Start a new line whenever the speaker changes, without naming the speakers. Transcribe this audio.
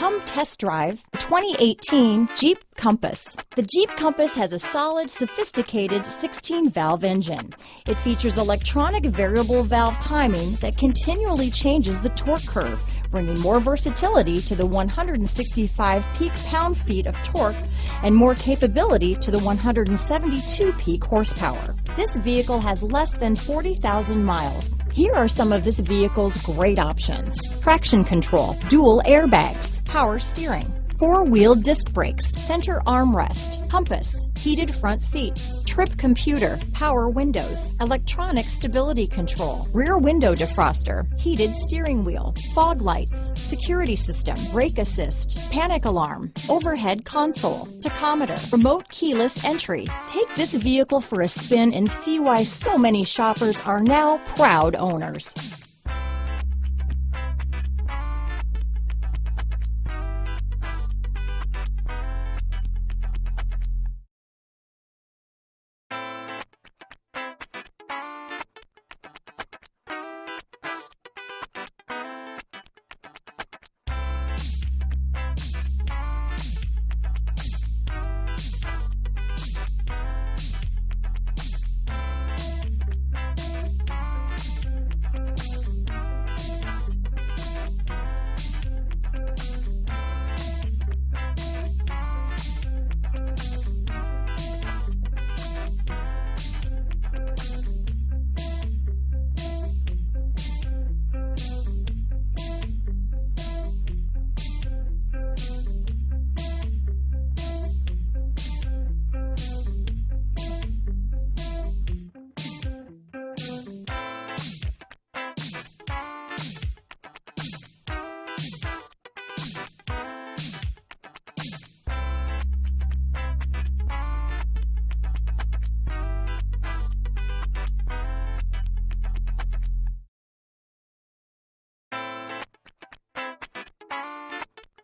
Come test drive the 2018 Jeep Compass. The Jeep Compass has a solid, sophisticated 16-valve engine. It features electronic variable valve timing that continually changes the torque curve, bringing more versatility to the 165 peak pound-feet of torque and more capability to the 172 peak horsepower. This vehicle has less than 40,000 miles. Here are some of this vehicle's great options: traction control, dual airbags, power steering, four-wheel disc brakes, center armrest, compass, heated front seats, trip computer, power windows, electronic stability control, rear window defroster, heated steering wheel, fog lights, security system, brake assist, panic alarm, overhead console, tachometer, remote keyless entry. Take this vehicle for a spin and see why so many shoppers are now proud owners.